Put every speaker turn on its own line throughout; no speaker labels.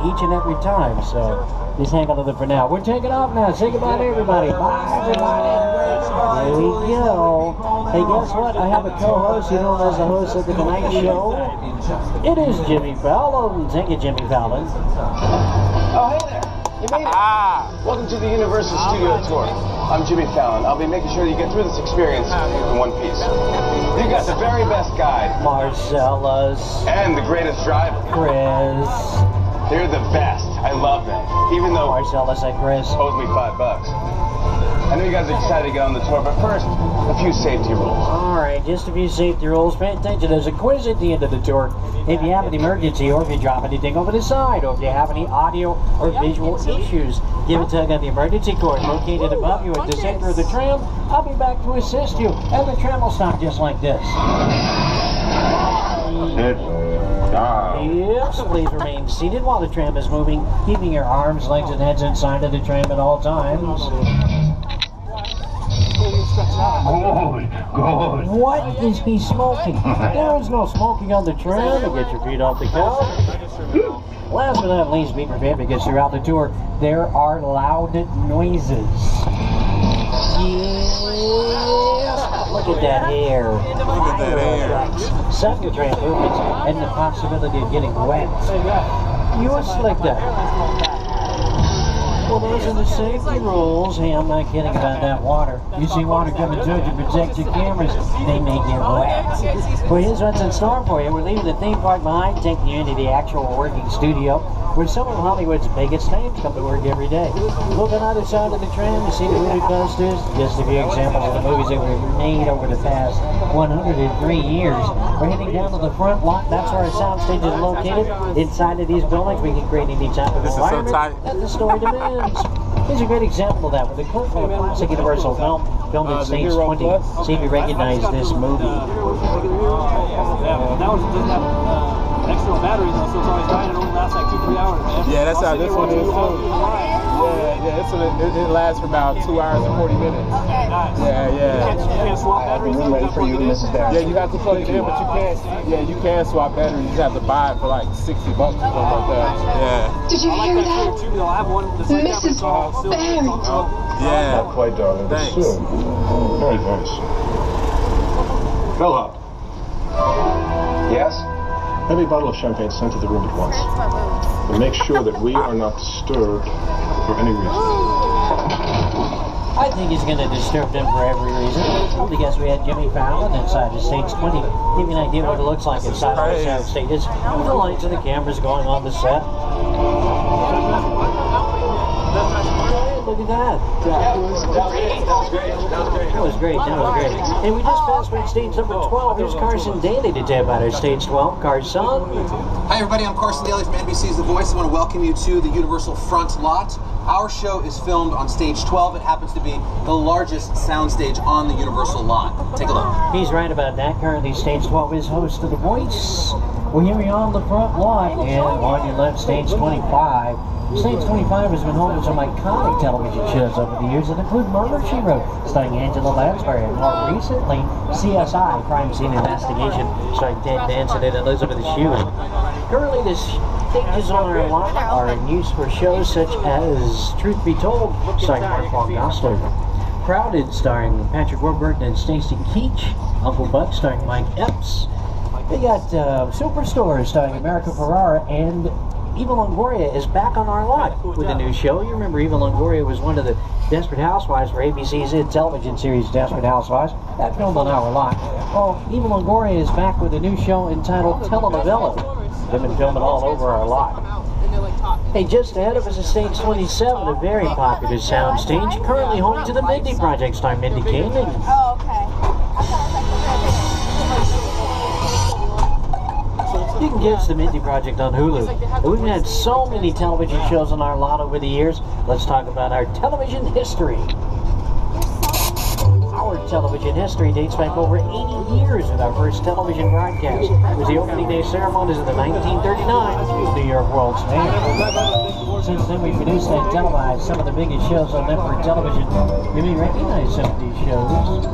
each and every time. So just hang on to them for now. We're taking off now. Say goodbye to everybody. Bye, everybody. There we go. Hey, guess what? I have a co-host, you know, as the host of the Tonight Show. It is Jimmy Fallon. Thank you, Jimmy Fallon.
Oh, hey there. You made it. Welcome to the Universal Studio Tour. I'm Jimmy Fallon. I'll be making sure that you get through this experience in one piece. You got the very best guide.
Marcellus.
And the greatest driver.
Chris.
They're the best. I love that. Even though
Marcellus and Chris
owes me $5. I know you guys are excited to get on the tour, but first, a few safety rules.
Alright, just a few safety rules. Pay attention, there's a quiz at the end of the tour. If you have an emergency, or if you drop anything over the side, or if you have any audio or visual issues, give a tug on the emergency cord located above you at the center of the tram. I'll be back to assist you, and the tram will stop just like this. Yes, please remain seated while the tram is moving, keeping your arms, legs, and heads inside of the tram at all times. Good. What is he smoking? There is no smoking on the tram. To get your feet off the couch. Last but not least, be prepared because throughout the tour, there are loud noises. Yes. Look at that hair. Look at that hair. Sudden tram movements and the possibility of getting wet. You are slick that. Well, those are the safety rules. Hey, I'm not kidding about that water. You see water coming through to protect your cameras. They may get wet. Well, here's what's in store for you. We're leaving the theme park behind, taking you into the actual working studio, where some of Hollywood's biggest names come to work every day. Look on either side of the tram to see the movie posters. Just a few examples of the movies that were made over the past 103 years. We're heading down to the front lot. That's where our sound stage is located. Inside of these buildings, we can create any type of environment that the story demands. Here's a great example of that with a clip from a classic Universal film filmed in stage 20. See if you recognize this movie.
That one doesn't have external batteries, so it's always dying. It only lasts like 2-3 hours, man.
Yeah, that's how this one is too. It lasts for about 2 hours and 40 minutes.
Okay. Nice.
Yeah.
You can't swap batteries.
Ready for you, Mrs. Barrett.
Yeah, you have to plug it in, but you can't. Yeah, you can swap batteries. You just have to buy it for like $60 or something like that. Yeah.
Did you hear that?
Too, I have one.
Mrs. Barrett.
Yeah.
Not quite, darling. But soon. Very nice. Philip. Yes?
Have a bottle of champagne sent to the room at once. And make sure that we are not disturbed for any reason.
I think he's going to disturb them for every reason. Because we had Jimmy Fallon inside of stage 20. Give you an idea what it looks like inside of the sound stages. With the lights and the cameras going on the set. Look at that.
That was great.
That was great. And we just passed by stage number 12. Here's Carson Daly to tell about our stage 12. Carson.
Hi everybody, I'm Carson Daly from NBC's The Voice. I want to welcome you to the Universal Front Lot. Our show is filmed on stage 12. It happens to be the largest soundstage on the Universal lot. Take a look.
He's right about that. Currently, stage 12 is host of The Voice. Well, here we are on the front lot, and on your left, stage 25. Stage 25 has been home to some iconic television shows over the years that include Murder, She Wrote, starring Angela Lansbury, and more recently, CSI, Crime Scene Investigation, starring Ted Danson and Elizabeth Shue. Currently, the stages on our lot are in use for shows such as Truth Be Told, starring Mark Von Gosler, Crowded, starring Patrick Warburton and Stacy Keach, Uncle Buck, starring Mike Epps. They got Superstore, starring America Ferrara, and Eva Longoria is back on our lot with a new show. You remember Eva Longoria was one of the Desperate Housewives for ABC's hit television series Desperate Housewives. That filmed on our lot. Well, Eva Longoria is back with a new show entitled Telenovela. They've been filming all over our lot. Hey, just ahead of us is stage 27, a very popular sound stage, currently home to the Mindy Project, starring Mindy Kaling.
Oh, okay.
You can catch the Mindy Project on Hulu. And we've had so many television shows on our lot over the years. Let's talk about our television history. Our television history dates back over 80 years with our first television broadcast. It was the opening day ceremonies of the 1939 New York World's Fair. Since then, we produced and televised some of the biggest shows on network television. You may recognize some of these shows.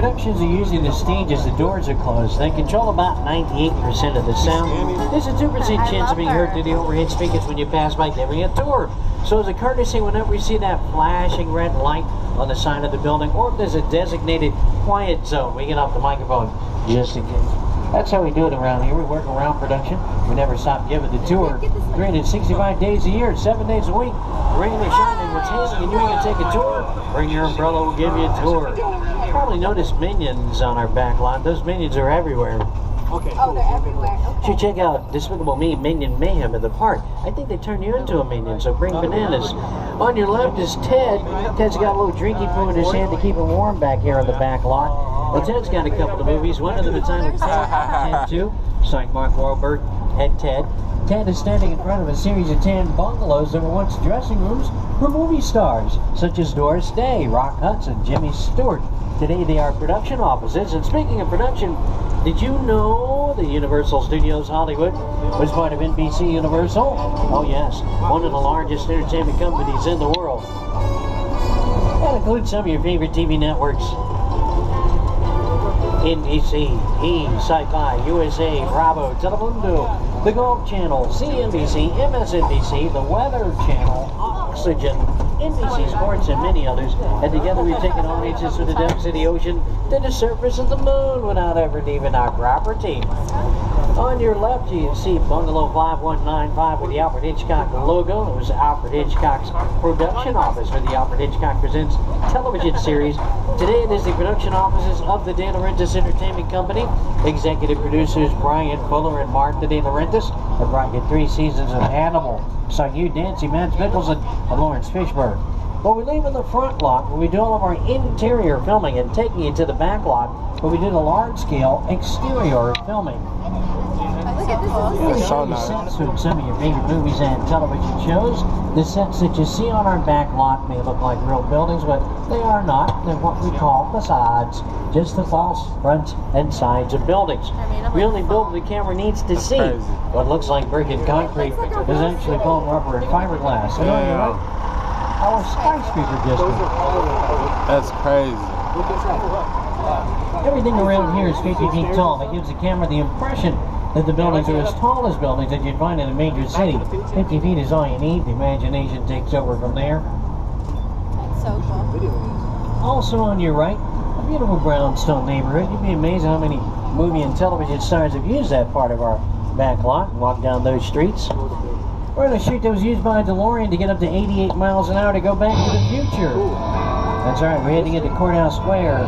productions are usually the stage as the doors are closed. They control about 98% of the sound. There's a 2% chance of being heard through the overhead speakers when you pass by giving a tour. So as a courtesy, whenever we see that flashing red light on the side of the building, or if there's a designated quiet zone, we get off the microphone just in case. That's how we do it around here. We work around production. We never stop giving the tour 365 days a year, 7 days a week. Rain or shine, and what's hazing, and you ain't gonna take a tour? Bring your umbrella, we'll give you a tour. You probably noticed minions on our back lot. Those minions are everywhere.
Okay.
Oh, they're everywhere.
You should check out Despicable Me, Minion Mayhem at the park. I think they turn you into a minion, so bring bananas. On your left is Ted. Ted's got a little drinky poo in his hand to keep him warm back here in the back lot. Well, Ted's got a couple of movies. One of them is titled Ted 2, starring Mark Wahlberg and Ted. Ted is standing in front of a series of tan bungalows that were once dressing rooms for movie stars, such as Doris Day, Rock Hudson, Jimmy Stewart. Today they are production offices. And speaking of production, did you know that Universal Studios Hollywood was part of NBC Universal? Oh yes, one of the largest entertainment companies in the world. That includes some of your favorite TV networks. NBC, E, Sci-Fi, USA, Bravo, Telemundo, the Golf Channel, CNBC, MSNBC, the Weather Channel, Oxygen, NBC Sports, and many others. And together we've taken audiences from the depths of the ocean to the surface of the moon without ever leaving our property. On your left, you see Bungalow 5195 with the Alfred Hitchcock logo. It was Alfred Hitchcock's production office for the Alfred Hitchcock Presents television series. Today it is the production offices of the De Laurentiis Entertainment Company. Executive producers Brian Fuller and Martha De Laurentiis have brought you 3 seasons of Hannibal, starring you, Nancy Mads Mikkelsen, and Lawrence Fishburne. Well, we leave in the front lot where we do all of our interior filming and taking you to the back lot where we do the large-scale exterior filming.
Look at
Here we show you sets from some of your favorite movies and television shows. The sets that you see on our back lot may look like real buildings, but they are not. They're what we call facades, just the false fronts and sides of buildings. We only build what the camera needs to see. What looks like brick and concrete is actually foam, rubber, and fiberglass. And on your right, our skyscraper district.
That's crazy.
Everything around here is 50 feet tall. That gives the camera the impression that the buildings are as tall as buildings that you'd find in a major city. 50 feet is all you need. The imagination takes over from there.
That's so cool.
Also on your right, a beautiful brownstone neighborhood. You'd be amazed how many movie and television stars have used that part of our back lot and walked down those streets. We're in a street that was used by a DeLorean to get up to 88 miles an hour to go back to the future. That's right, we're heading into Courthouse Square.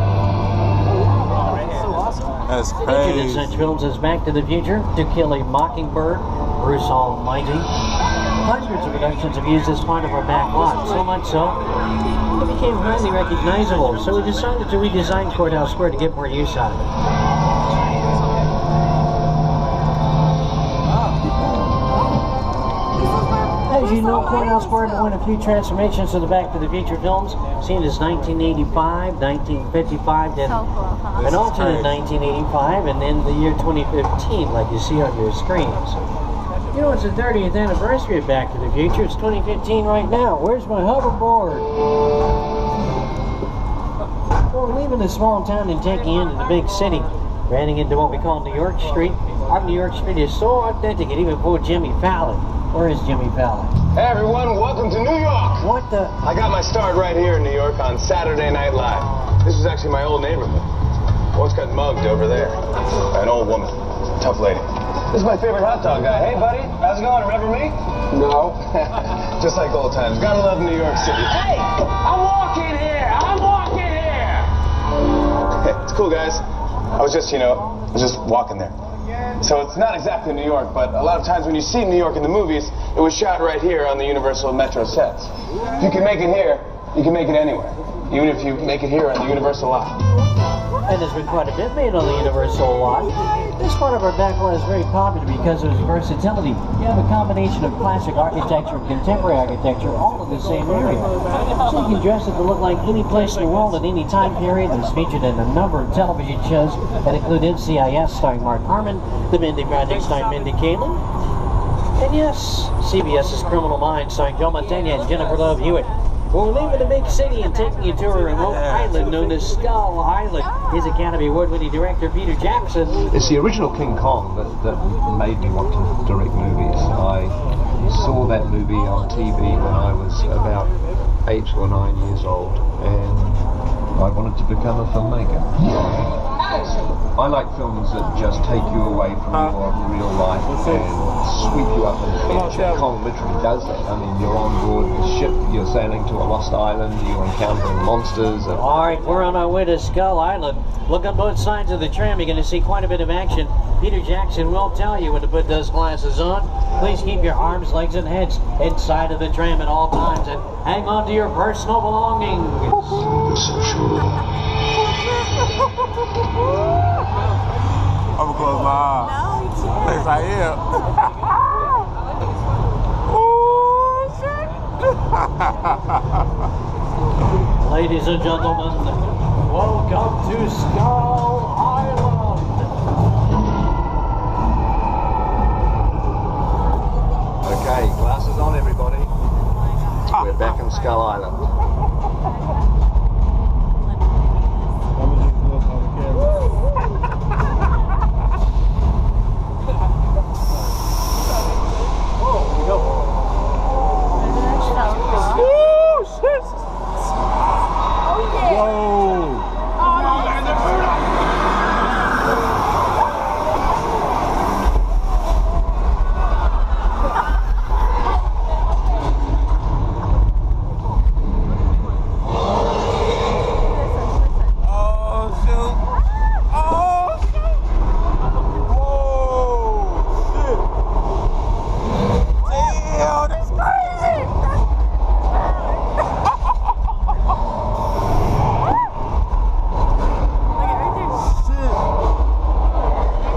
That's
Featured in
crazy.
such films as Back to the Future, To Kill a Mockingbird, Bruce Almighty. Hundreds of productions have used this part of our back lot, so much so it became highly recognizable. So we decided to redesign Courthouse Square to get more use out of it. As you know, Courthouse Square underwent a few transformations to the Back to the Future films, seen as 1985, 1955, then an alternate 1985, and then the year 2015, like you see on your screens. You know, it's the 30th anniversary of Back to the Future. It's 2015 right now. Where's my hoverboard? Well, we're leaving the small town and taking you into the big city, heading into what we call New York Street. Our New York Street is so authentic it even fooled Jimmy Fallon. Where is Jimmy Fallon?
Hey everyone, welcome to New York!
What the?
I got my start right here in New York on Saturday Night Live. This is actually my old neighborhood. I once got mugged over there by an old woman. Tough lady. This is my favorite hot dog guy. Hey buddy, how's it going? Remember me? No. Just like old times. Gotta love New York City. Hey! I'm walking here! I'm walking here! Hey, it's cool guys. I was just walking there. So it's not exactly New York, but a lot of times when you see New York in the movies, it was shot right here on the Universal Metro sets. If you can make it here, you can make it anywhere. Even if you make it here on the Universal lot.
And there's been quite a bit made on the Universal lot. This part of our back lot is very popular because of its versatility. You have a combination of classic architecture and contemporary architecture all in the same area. So you can dress it to look like any place in the world at any time period. It's featured in a number of television shows that include NCIS starring Mark Harmon, The Mindy Project starring Mindy Kaling, and yes, CBS's Criminal Minds starring Joe Mantegna and Jennifer Love Hewitt. Well, we're leaving the big city and taking you to a remote island known as Skull Island. His Academy Award-winning director, Peter Jackson.
It's the original King Kong that made me want to direct movies. I saw that movie on TV when I was about 8 or 9 years old, and I wanted to become a filmmaker. I like films that just take you away from your real life and sweep you up in the adventure. Kong literally does that. I mean, you're on board the ship, you're sailing to a lost island, you're encountering monsters.
All right, we're on our way to Skull Island. Look on both sides of the tram, you're going to see quite a bit of action. Peter Jackson will tell you when to put those glasses on. Please keep your arms, legs, and heads inside of the tram at all times, and hang on to your personal belongings.
I'm gonna close my eyes.
No, you can't.
Yes, I am. Oh, shit.
Ladies and gentlemen, welcome to Skull Island.
Okay, glasses on, everybody. We're back in Skull Island.